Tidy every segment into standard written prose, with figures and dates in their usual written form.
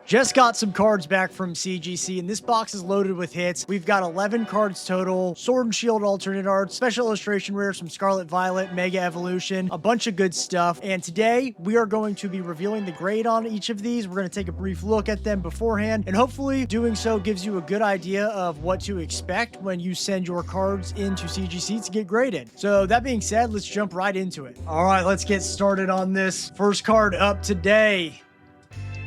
Just got some cards back from CGC, and this box is loaded with hits. We've got 11 cards total, Sword and Shield alternate art, special illustration rares from Scarlet Violet, Mega Evolution, a bunch of good stuff. And today we are going to be revealing the grade on each of these. We're going to take a brief look at them beforehand, and hopefully doing so gives you a good idea of what to expect when you send your cards into CGC to get graded. So that being said, let's jump right into it. All right, let's get started on this. First card up today.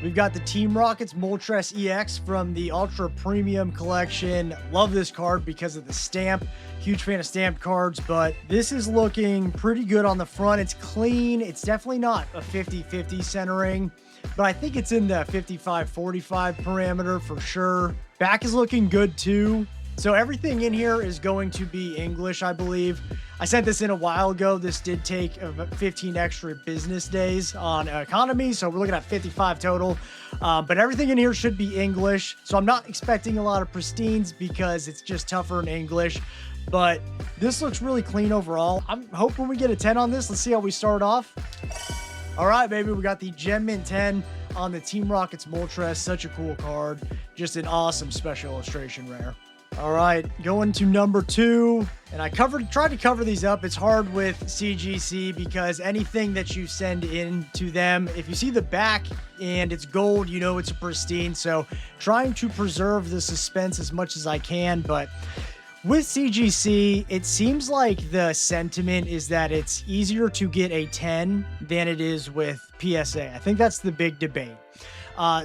We've got the Team Rockets Moltres EX from the Ultra Premium Collection. Love this card because of the stamp. Huge fan of stamped cards, but this is looking pretty good on the front. It's clean. It's definitely not a 50-50 centering, but I think it's in the 55-45 parameter for sure. Back is looking good too. So everything in here is going to be English, I believe. I sent this in a while ago. This did take 15 extra business days on economy, so we're looking at 55 total. But everything in here should be English, so I'm not expecting a lot of Pristines because it's just tougher in English. But this looks really clean overall. I'm hoping we get a 10 on this. Let's see how we start off. All right, baby, we got the Gem Mint 10 on the Team Rockets Moltres. Such a cool card. Just an awesome special illustration rare. All right, going to number 2, and I tried to cover these up. It's hard with CGC because anything that you send in to them, if you see the back and it's gold, you know it's a Pristine. So trying to preserve the suspense as much as I can, but with CGC, it seems like the sentiment is that it's easier to get a 10 than it is with PSA. I think that's the big debate.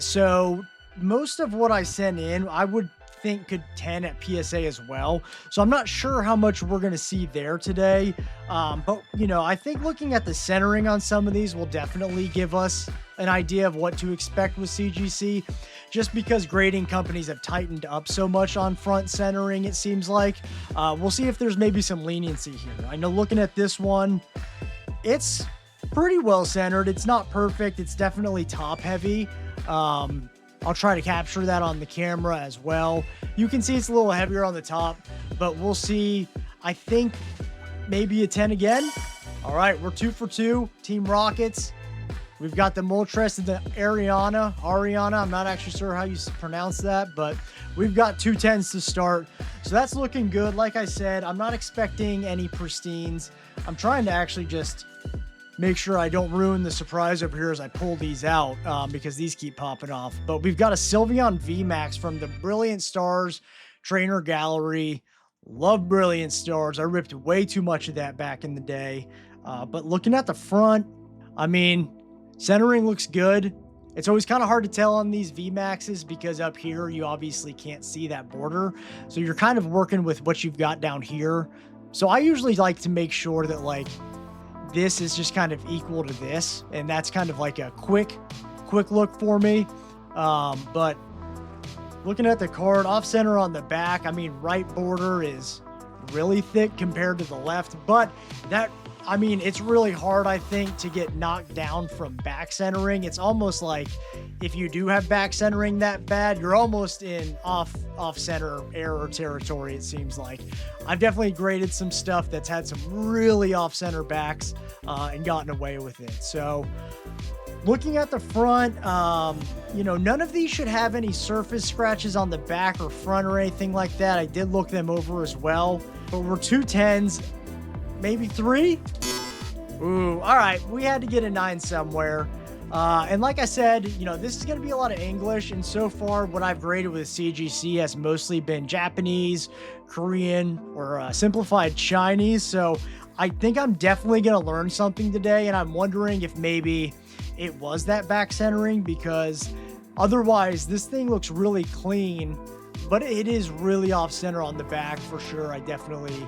So most of what I send in, I would think could 10 at PSA as well. So I'm not sure how much we're going to see there today. But, you know, I think looking at the centering on some of these will definitely give us an idea of what to expect with CGC, just because grading companies have tightened up so much on front centering, it seems like. We'll see if there's maybe some leniency here. I know looking at this one, it's pretty well centered. It's not perfect. It's definitely top heavy. I'll try to capture that on the camera as well. You can see it's a little heavier on the top, but we'll see. I think maybe a 10 again. All right, we're 2 for 2. Team Rockets. We've got the Moltres and the Ariana. I'm not actually sure how you pronounce that, but we've got 2 10s to start. So that's looking good. Like I said, I'm not expecting any Pristines. I'm trying to actually just make sure I don't ruin the surprise over here as I pull these out because these keep popping off. But we've got a Sylveon VMAX from the Brilliant Stars Trainer Gallery. Love Brilliant Stars. I ripped way too much of that back in the day. But looking at the front, I mean, centering looks good. It's always kind of hard to tell on these VMAXs because up here you obviously can't see that border. So you're kind of working with what you've got down here. So I usually like to make sure that like this is just kind of equal to this, and that's kind of like a quick look for me. But looking at the card, off center on the back, I mean, right border is really thick compared to the left, but that, I mean, it's really hard, I think, to get knocked down from back centering. It's almost like if you do have back centering that bad, you're almost in off center error territory, it seems like. I've definitely graded some stuff that's had some really off center backs and gotten away with it. So looking at the front, you know, none of these should have any surface scratches on the back or front or anything like that. I did look them over as well, but we're 2 10s. Maybe 3? Ooh, all right. We had to get a 9 somewhere. And like I said, you know, this is going to be a lot of English. And so far, what I've graded with CGC has mostly been Japanese, Korean, or simplified Chinese. So I think I'm definitely going to learn something today. And I'm wondering if maybe it was that back centering, because otherwise this thing looks really clean, but it is really off center on the back for sure. I definitely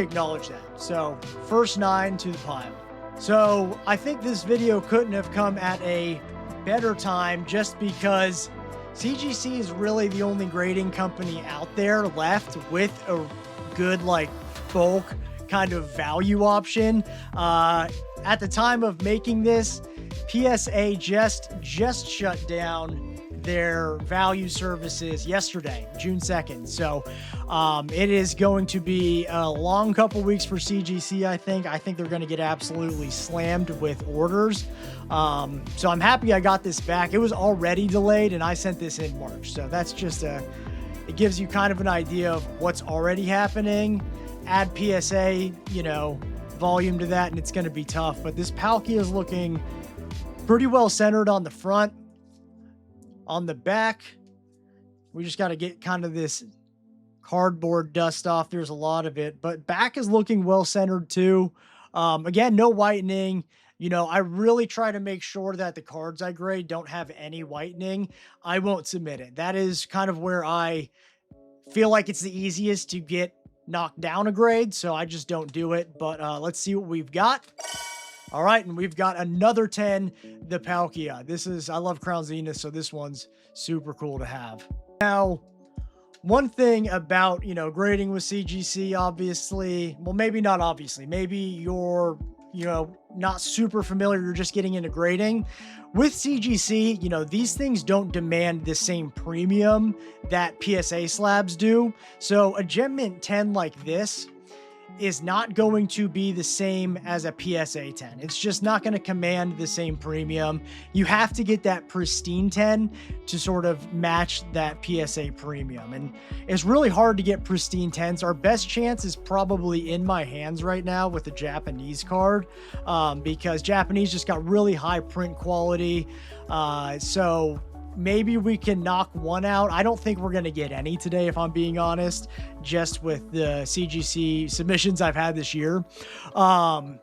acknowledge that. So first 9 to the pile. So I think this video couldn't have come at a better time, just because CGC is really the only grading company out there left with a good like bulk kind of value option. At the time of making this, PSA just shut down their value services yesterday, June 2nd. So it is going to be a long couple weeks for CGC, I think. I think they're going to get absolutely slammed with orders. So I'm happy I got this back. It was already delayed, and I sent this in March. So that's just it gives you kind of an idea of what's already happening. Add PSA, you know, volume to that, and it's going to be tough. But this Palkia is looking pretty well centered on the front. On the back, we just got to get kind of this cardboard dust off. There's a lot of it, but back is looking well centered too. Again, no whitening. You know, I really try to make sure that the cards I grade don't have any whitening. I won't submit it. That is kind of where I feel like it's the easiest to get knocked down a grade, so I just don't do it. But let's see what we've got. All right, and we've got another 10, the Palkia. This is, I love Crown Zenith, so this one's super cool to have. Now, one thing about, you know, grading with CGC, obviously, well, maybe not obviously, maybe you're, you know, not super familiar, you're just getting into grading. With CGC, you know, these things don't demand the same premium that PSA slabs do. So a Gem Mint 10 like this is not going to be the same as a PSA 10. It's just not going to command the same premium. You have to get that Pristine 10 to sort of match that PSA premium. And it's really hard to get Pristine 10s. Our best chance is probably in my hands right now with the Japanese card, because Japanese just got really high print quality. So maybe we can knock one out. I don't think we're going to get any today, if I'm being honest, just with the CGC submissions I've had this year. I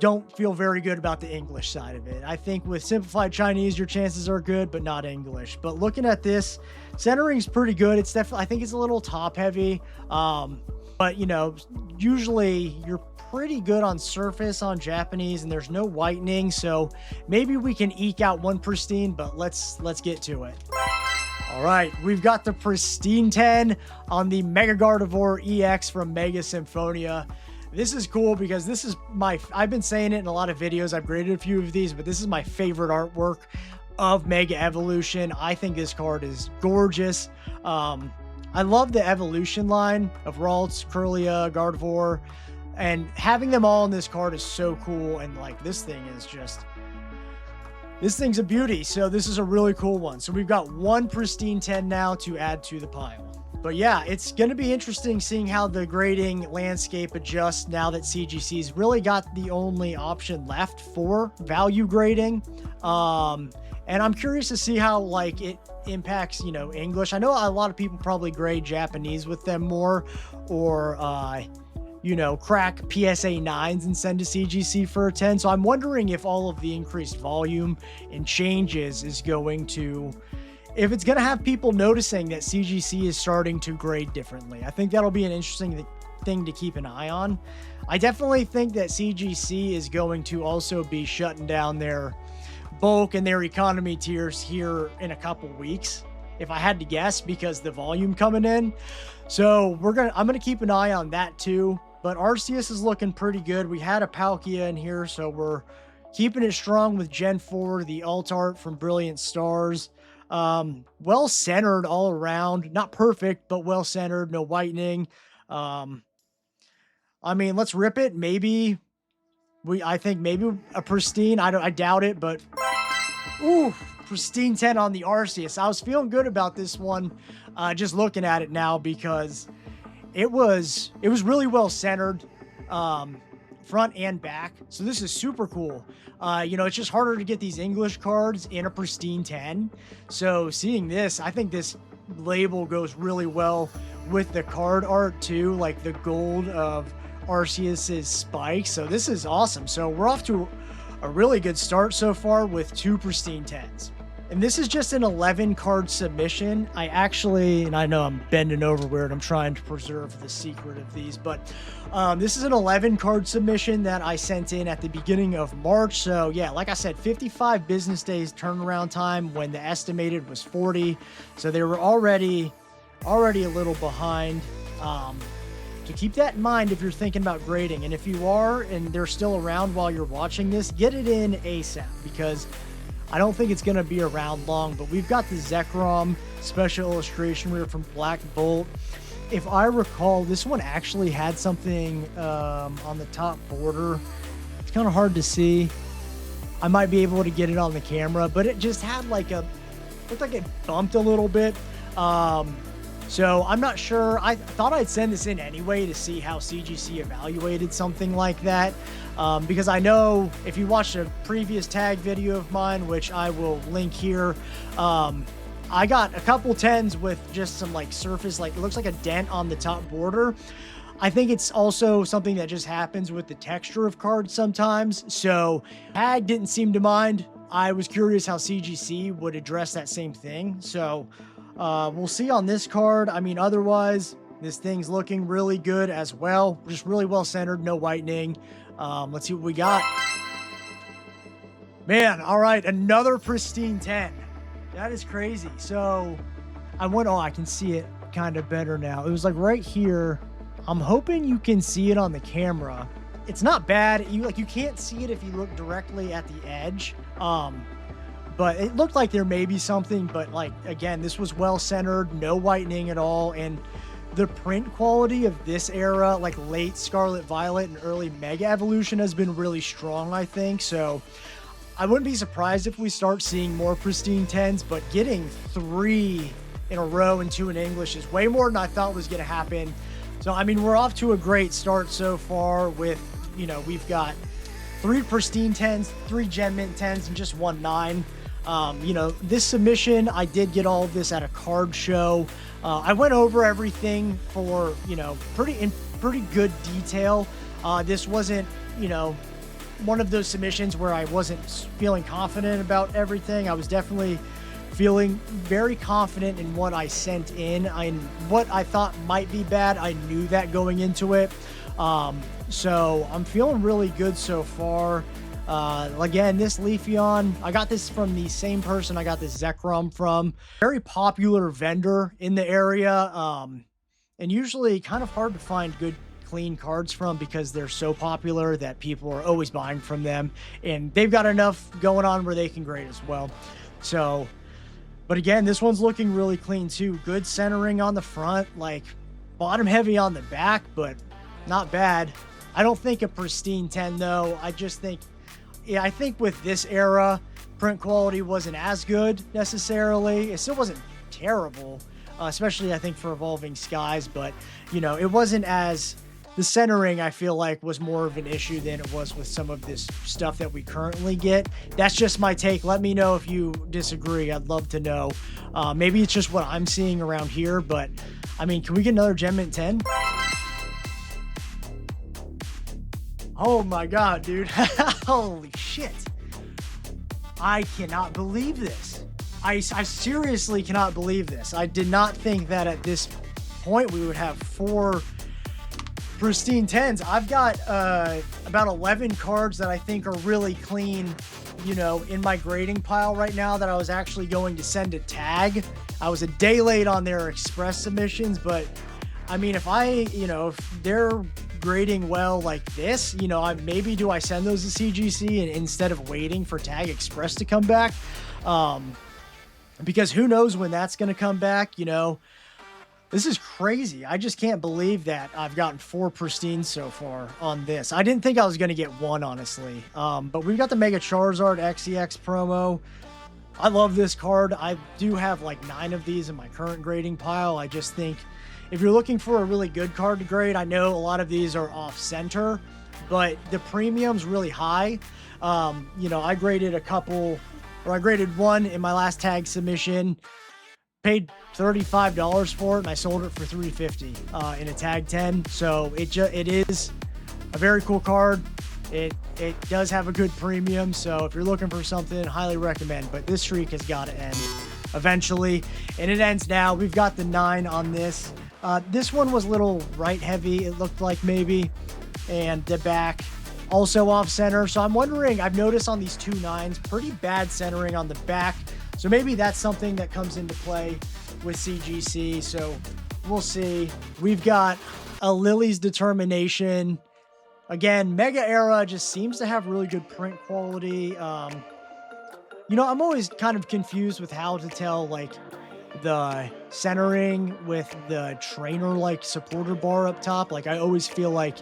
don't feel very good about the English side of it. I think with simplified Chinese, your chances are good, but not English. But looking at this, centering's pretty good. It's definitely, I think it's a little top heavy. But you know, usually you're pretty good on surface on Japanese, and there's no whitening, so maybe we can eke out one Pristine, but let's get to it. All right, we've got the Pristine 10 on the Mega Gardevoir EX from Mega Symphonia. This is cool because this is I've been saying it in a lot of videos. I've graded a few of these, but this is my favorite artwork of Mega Evolution. I think this card is gorgeous. I love the evolution line of Ralts, Kirlia, Gardevoir, and having them all in this card is so cool. And like, this thing's a beauty. So this is a really cool one. So we've got one Pristine 10 now to add to the pile. But yeah, it's going to be interesting seeing how the grading landscape adjusts now that CGC's really got the only option left for value grading. And I'm curious to see how like it impacts, you know, English. I know a lot of people probably grade Japanese with them more, or you know, crack PSA 9s and send to CGC for a 10. So I'm wondering if all of the increased volume and changes is going to, if it's going to have people noticing that CGC is starting to grade differently. I think that'll be an interesting thing to keep an eye on. I definitely think that CGC is going to also be shutting down their bulk and their economy tiers here in a couple weeks, if I had to guess, because the volume coming in. So I'm gonna keep an eye on that too. But Arceus is looking pretty good. We had a Palkia in here, so we're keeping it strong with Gen 4, the alt art from Brilliant Stars. Well centered all around, not perfect, but well centered, no whitening. I mean, let's rip it. Maybe I think maybe a Pristine. I doubt it, but ooh, Pristine 10 on the Arceus. I was feeling good about this one, just looking at it now, because it was really well centered, front and back. So this is super cool. You know, it's just harder to get these English cards in a Pristine 10. So seeing this, I think this label goes really well with the card art too, like the gold of Arceus's spikes. So this is awesome. So we're off to a really good start so far with 2 Pristine 10s. And this is just an 11 card submission. And I know I'm bending over weird, I'm trying to preserve the secret of these, but this is an 11 card submission that I sent in at the beginning of March. So yeah, like I said, 55 business days turnaround time when the estimated was 40. So they were already a little behind. So keep that in mind if you're thinking about grading. And if you are, and they're still around while you're watching this, get it in ASAP, because I don't think it's going to be around long. But we've got the Zekrom special illustration rear from Black Bolt. If I recall, this one actually had something on the top border. It's kind of hard to see. I might be able to get it on the camera, but it just had like looked like it bumped a little bit. So I'm not sure. I thought I'd send this in anyway to see how CGC evaluated something like that. Because I know if you watched a previous tag video of mine, which I will link here, I got a couple 10s with just some like surface, like it looks like a dent on the top border. I think it's also something that just happens with the texture of cards sometimes. So tag didn't seem to mind. I was curious how CGC would address that same thing. So we'll see on this card. I mean, otherwise, this thing's looking really good as well. Just really well centered, no whitening. Let's see what we got. Man, all right, another Pristine 10. That is crazy. So oh, I can see it kind of better now. It was like right here. I'm hoping you can see it on the camera. It's not bad. You can't see it if you look directly at the edge. But it looked like there may be something, but like, again, this was well centered, no whitening at all. And the print quality of this era, like late Scarlet Violet and early Mega Evolution, has been really strong, I think. So I wouldn't be surprised if we start seeing more Pristine 10s, but getting 3 in a row and 2 in English is way more than I thought was going to happen. So, I mean, we're off to a great start so far with, you know, we've got 3 Pristine 10s, 3 Gem Mint 10s, and just 1 9. You know, this submission, I did get all of this at a card show. I went over everything for, you know, pretty good detail. This wasn't, you know, one of those submissions where I wasn't feeling confident about everything. I was definitely feeling very confident in what I sent in. What I thought might be bad, I knew that going into it. So I'm feeling really good so far. Again, this Leafeon, I got this from the same person I got this Zekrom from. Very popular vendor in the area, and usually kind of hard to find good clean cards from because they're so popular that people are always buying from them, and they've got enough going on where they can grade as well. So, but again, this one's looking really clean too. Good centering on the front, like bottom heavy on the back, but not bad. I don't think a Pristine 10 though. I just think, yeah, I think with this era, print quality wasn't as good necessarily. It still wasn't terrible, especially I think for Evolving Skies, but you know, it wasn't as, the centering I feel like was more of an issue than it was with some of this stuff that we currently get. That's just my take. Let me know if you disagree. I'd love to know. Maybe it's just what I'm seeing around here, but I mean, can we get another Gem Mint 10? Oh my God, dude. Holy shit. I cannot believe this. I seriously cannot believe this. I did not think that at this point we would have 4 Pristine 10s. I've got about 11 cards that I think are really clean, you know, in my grading pile right now that I was actually going to send a tag. I was a day late on their express submissions, but I mean, if if they're grading well like this, you know, maybe do I send those to CGC and instead of waiting for Tag Express to come back? Because who knows when that's going to come back, you know. This is crazy. I just can't believe that I've gotten 4 Pristines so far on this. I didn't think I was going to get 1, honestly. But we've got the Mega Charizard XEX promo. I love this card. I do have like 9 of these in my current grading pile. I just think if you're looking for a really good card to grade, I know a lot of these are off center, but the premium's really high. You know, I graded I graded 1 in my last tag submission, paid $35 for it, and I sold it for $350 in a tag 10. So it is a very cool card. It does have a good premium, so if you're looking for something, highly recommend. But this streak has got to end eventually, and it ends now. We've got the 9 on this. This one was a little right heavy, it looked like maybe, and the back also off center. So I'm wondering, I've noticed on these 2 9s, pretty bad centering on the back. So maybe that's something that comes into play with CGC. So we'll see. We've got a Lily's Determination. Again, Mega Era just seems to have really good print quality. You know, I'm always kind of confused with how to tell, like, the centering with the trainer, like, supporter bar up top. Like, I always feel like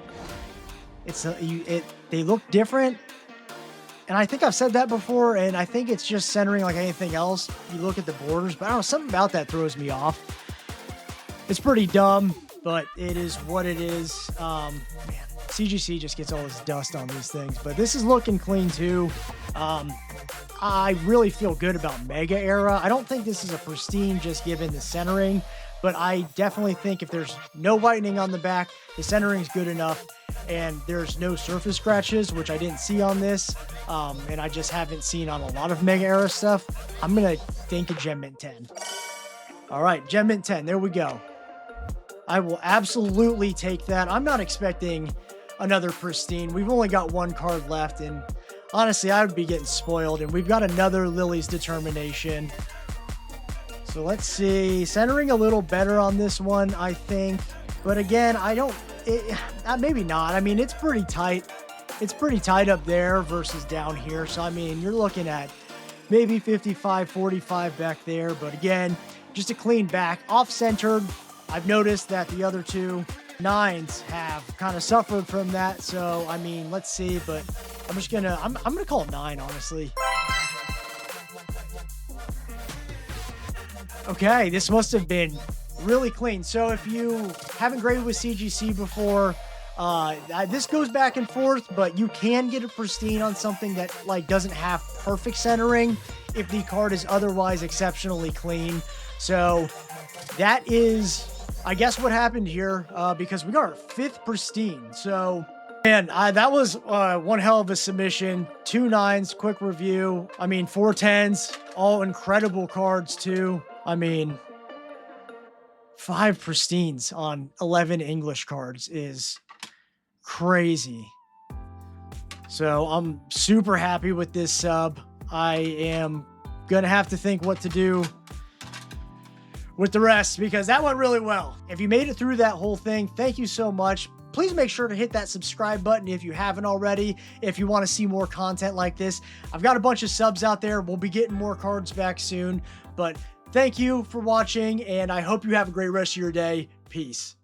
they look different. And I think I've said that before, and I think it's just centering like anything else. You look at the borders, but I don't know, something about that throws me off. It's pretty dumb, but it is what it is. Man, CGC just gets all this dust on these things, but this is looking clean too. I really feel good about Mega Era. I don't think this is a pristine just given the centering, but I definitely think if there's no whitening on the back, the centering's good enough, and there's no surface scratches, which I didn't see on this, and I just haven't seen on a lot of Mega Era stuff, I'm going to think a Gem Mint 10. All right, Gem Mint 10, there we go. I will absolutely take that. I'm not expecting another pristine. We've only got one card left, and honestly, I would be getting spoiled, and we've got another Lily's Determination. So let's see. Centering a little better on this one, I think. But again, maybe not. I mean, it's pretty tight. It's pretty tight up there versus down here. So, I mean, you're looking at maybe 55, 45 back there. But again, just a clean back. Off-centered. I've noticed that the other two 9s have kind of suffered from that. So, I mean, let's see. But I'm just going to, I'm going to call it 9, honestly. Okay, this must have been really clean. So if you haven't graded with CGC before, this goes back and forth, but you can get a pristine on something that like doesn't have perfect centering if the card is otherwise exceptionally clean. So that is, I guess, what happened here, because we got our 5th pristine. So, man, that was one hell of a submission. 2 9s, quick review. I mean, 4 10s, all incredible cards too. I mean, 5 pristines on 11 English cards is crazy. So I'm super happy with this sub. I am going to have to think what to do with the rest because that went really well. If you made it through that whole thing, thank you so much. Please make sure to hit that subscribe button if you haven't already, if you want to see more content like this. I've got a bunch of subs out there. We'll be getting more cards back soon, but thank you for watching, and I hope you have a great rest of your day. Peace.